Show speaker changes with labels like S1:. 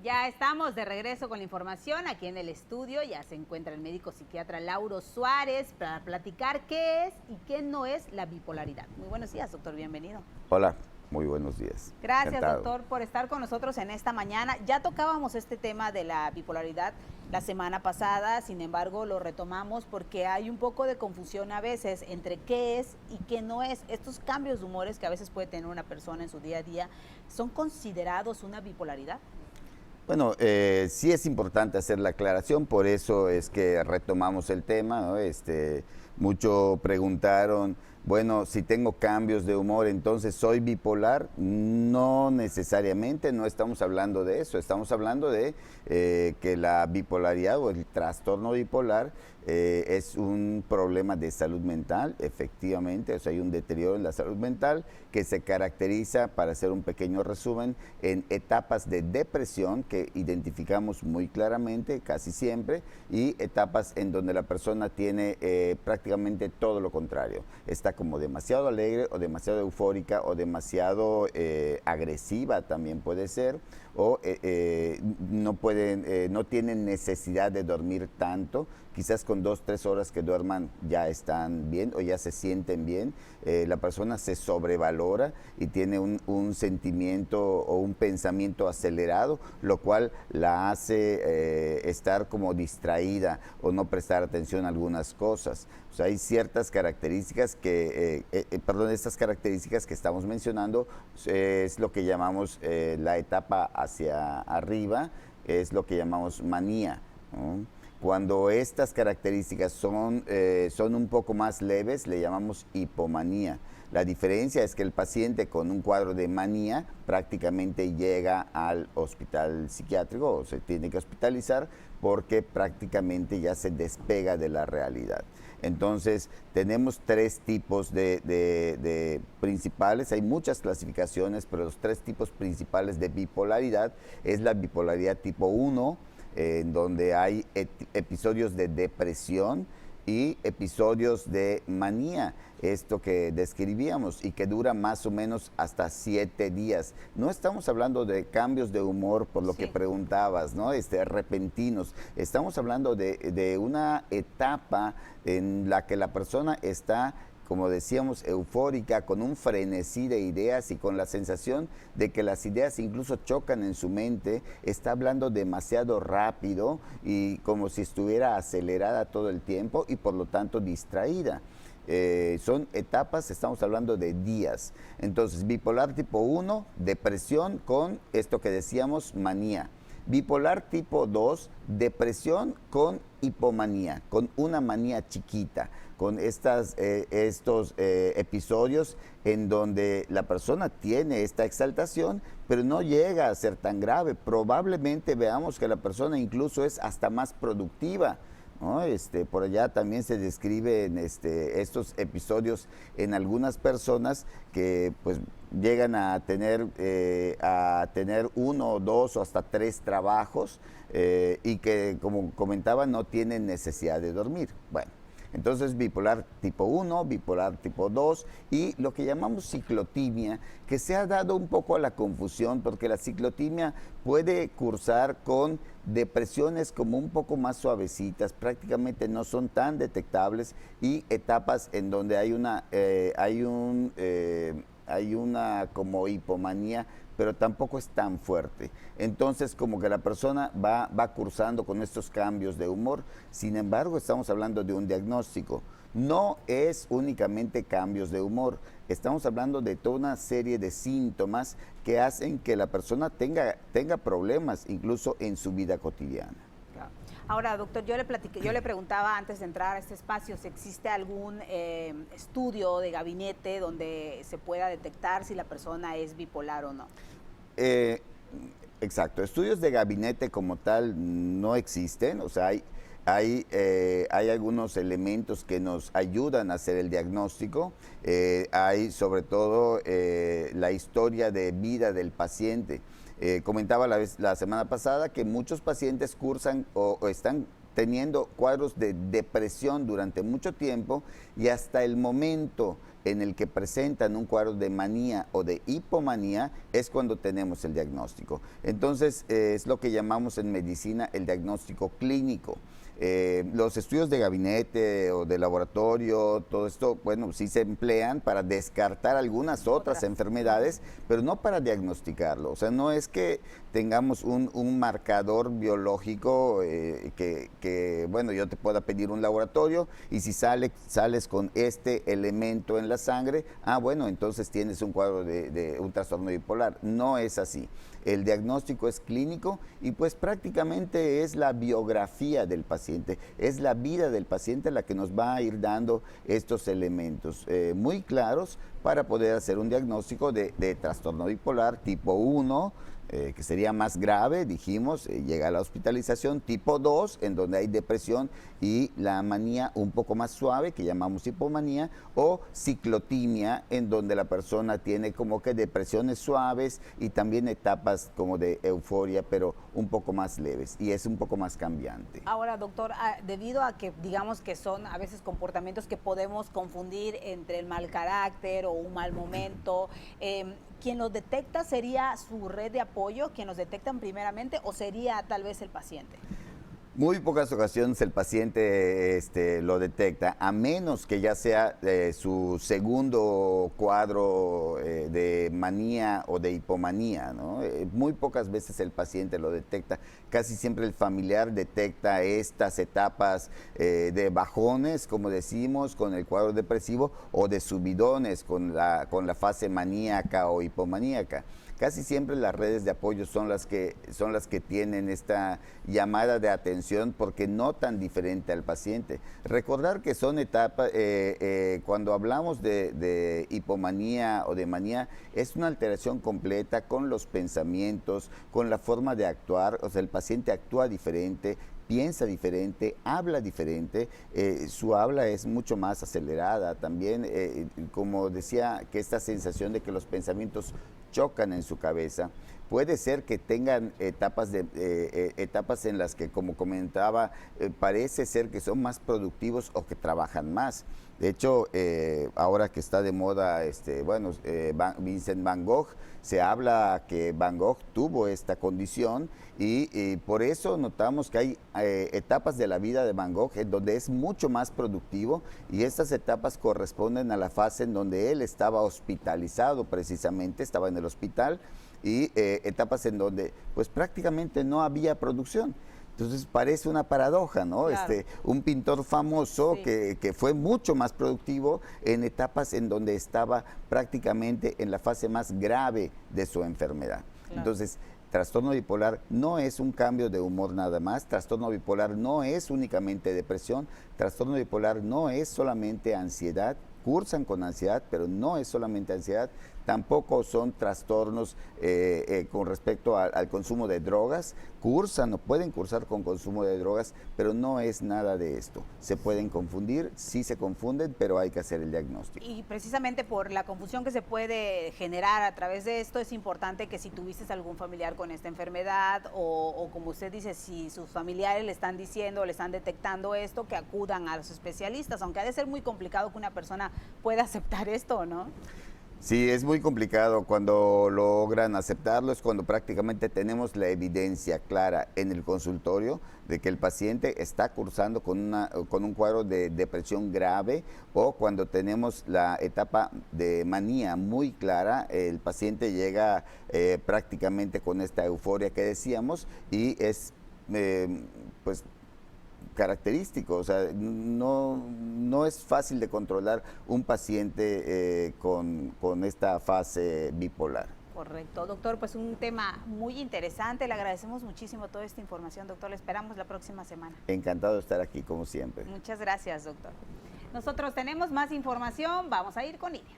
S1: Ya estamos de regreso con la información aquí en el estudio. Ya se encuentra el médico psiquiatra Lauro Suárez para platicar qué es y qué no es la bipolaridad. Muy buenos días, doctor. Bienvenido.
S2: Hola, muy buenos días.
S1: Gracias,
S2: Encantado.
S1: doctor, por estar con nosotros en esta mañana. Ya tocábamos este tema de la bipolaridad la semana pasada, sin embargo, lo retomamos porque hay un poco de confusión a veces entre qué es y qué no es. Estos cambios de humores que a veces puede tener una persona en su día a día, ¿son considerados una bipolaridad?
S2: Bueno, sí es importante hacer la aclaración, por eso es que retomamos el tema, ¿no? Mucho preguntaron, bueno, si tengo cambios de humor, entonces soy bipolar. No necesariamente, no estamos hablando de eso, estamos hablando de que la bipolaridad o el trastorno bipolar es un problema de salud mental, efectivamente, o sea, hay un deterioro en la salud mental que se caracteriza, para hacer un pequeño resumen, en etapas de depresión que identificamos muy claramente, casi siempre, y etapas en donde la persona tiene prácticamente todo lo contrario. Está como demasiado alegre o demasiado eufórica o demasiado agresiva también puede ser, o no tienen necesidad de dormir tanto, quizás con 2-3 horas que duerman ya están bien o ya se sienten bien. La persona se sobrevalora y tiene un sentimiento o un pensamiento acelerado, lo cual la hace estar como distraída o no prestar atención a algunas cosas. O sea, hay ciertas características estas características que estamos mencionando es lo que llamamos la etapa hacia arriba, es lo que llamamos manía, ¿no? Cuando estas características son un poco más leves, le llamamos hipomanía. La diferencia es que el paciente con un cuadro de manía prácticamente llega al hospital psiquiátrico o se tiene que hospitalizar porque prácticamente ya se despega de la realidad. Entonces, tenemos 3 tipos de principales, hay muchas clasificaciones, pero los 3 tipos principales de bipolaridad es la bipolaridad tipo 1, en donde hay episodios de depresión y episodios de manía, esto que describíamos y que dura más o menos hasta 7 días. No estamos hablando de cambios de humor, por lo que preguntabas, ¿no? Repentinos. Estamos hablando de una etapa en la que la persona está, como decíamos, eufórica, con un frenesí de ideas y con la sensación de que las ideas incluso chocan en su mente, está hablando demasiado rápido y como si estuviera acelerada todo el tiempo y por lo tanto distraída. Son etapas, estamos hablando de días. Entonces, bipolar tipo 1, depresión con esto que decíamos, manía. Bipolar tipo 2, depresión con hipomanía, con una manía chiquita, con estos episodios en donde la persona tiene esta exaltación, pero no llega a ser tan grave. Probablemente veamos que la persona incluso es hasta más productiva, ¿no? Por allá también se describen estos episodios en algunas personas que pues llegan a tener 1, 2 o hasta 3 trabajos y que, como comentaba, no tienen necesidad de dormir. Bueno, entonces bipolar tipo 1, bipolar tipo 2 y lo que llamamos ciclotimia, que se ha dado un poco a la confusión porque la ciclotimia puede cursar con depresiones como un poco más suavecitas, prácticamente no son tan detectables y etapas en donde hay una como hipomanía, pero tampoco es tan fuerte. Entonces, como que la persona va cursando con estos cambios de humor. Sin embargo, estamos hablando de un diagnóstico. No es únicamente cambios de humor. Estamos hablando de toda una serie de síntomas que hacen que la persona tenga problemas, incluso en su vida cotidiana.
S1: Ahora, doctor, yo le preguntaba antes de entrar a este espacio si existe algún estudio de gabinete donde se pueda detectar si la persona es bipolar o no.
S2: Exacto, estudios de gabinete como tal no existen, o sea, hay algunos elementos que nos ayudan a hacer el diagnóstico, hay sobre todo la historia de vida del paciente. Comentaba la semana pasada que muchos pacientes cursan o están teniendo cuadros de depresión durante mucho tiempo y hasta el momento en el que presentan un cuadro de manía o de hipomanía es cuando tenemos el diagnóstico. Entonces, es lo que llamamos en medicina el diagnóstico clínico. Los estudios de gabinete o de laboratorio, todo esto, bueno, sí se emplean para descartar algunas otras enfermedades, pero no para diagnosticarlo. O sea, no es que tengamos un marcador biológico bueno, yo te pueda pedir un laboratorio y si sales con este elemento en la sangre, bueno, entonces tienes un cuadro de un trastorno bipolar. No es así. El diagnóstico es clínico y pues prácticamente es la biografía del paciente, es la vida del paciente la que nos va a ir dando estos elementos muy claros para poder hacer un diagnóstico de trastorno bipolar tipo 1, que sería más grave, dijimos, llega a la hospitalización, tipo 2, en donde hay depresión y la manía un poco más suave, que llamamos hipomanía, o ciclotimia, en donde la persona tiene como que depresiones suaves y también etapas como de euforia, pero un poco más leves, y es un poco más cambiante.
S1: Ahora, doctor, debido a que digamos que son a veces comportamientos que podemos confundir entre el mal carácter o un mal momento, ¿quien los detecta sería su red de apoyo, quien los detectan primeramente, o sería tal vez el paciente?
S2: Muy pocas ocasiones el paciente lo detecta, a menos que ya sea su segundo cuadro de manía o de hipomanía, ¿no? Muy pocas veces el paciente lo detecta. Casi siempre el familiar detecta estas etapas de bajones, como decimos, con el cuadro depresivo, o de subidones con la fase maníaca o hipomaníaca. Casi siempre las redes de apoyo son las que tienen esta llamada de atención porque notan diferente al paciente. Recordar que son etapas, cuando hablamos de hipomanía o de manía, es una alteración completa con los pensamientos, con la forma de actuar. O sea, el paciente actúa diferente, piensa diferente, habla diferente, su habla es mucho más acelerada también, como decía, que esta sensación de que los pensamientos chocan en su cabeza. Puede ser que tengan etapas en las que, como comentaba, parece ser que son más productivos o que trabajan más. De hecho, ahora que está de moda, Vincent Van Gogh, se habla que Van Gogh tuvo esta condición y por eso notamos que hay etapas de la vida de Van Gogh en donde es mucho más productivo, y estas etapas corresponden a la fase en donde él estaba hospitalizado precisamente, estaba en el hospital, y etapas en donde pues prácticamente no había producción. Entonces parece una paradoja, ¿no? Claro. Un pintor famoso, sí, que fue mucho más productivo en etapas en donde estaba prácticamente en la fase más grave de su enfermedad. Claro. Entonces, trastorno bipolar no es un cambio de humor nada más, trastorno bipolar no es únicamente depresión, trastorno bipolar no es solamente ansiedad, cursan con ansiedad, pero no es solamente ansiedad, tampoco son trastornos con respecto al consumo de drogas, cursan o pueden cursar con consumo de drogas, pero no es nada de esto. Se pueden confundir, sí se confunden, pero hay que hacer el diagnóstico.
S1: Y precisamente por la confusión que se puede generar a través de esto, es importante que si tuviste algún familiar con esta enfermedad o como usted dice, si sus familiares le están diciendo, le están detectando esto, que acudan a los especialistas, aunque ha de ser muy complicado que una persona pueda aceptar esto, ¿no?
S2: Sí, es muy complicado. Cuando logran aceptarlo es cuando prácticamente tenemos la evidencia clara en el consultorio de que el paciente está cursando con un cuadro de depresión grave, o cuando tenemos la etapa de manía muy clara, el paciente llega prácticamente con esta euforia que decíamos, y es pues característico. O sea, no es fácil de controlar un paciente con esta fase bipolar.
S1: Correcto, doctor, pues un tema muy interesante, le agradecemos muchísimo toda esta información, doctor, le esperamos la próxima semana.
S2: Encantado de estar aquí, como siempre.
S1: Muchas gracias, doctor. Nosotros tenemos más información, vamos a ir con Ilia.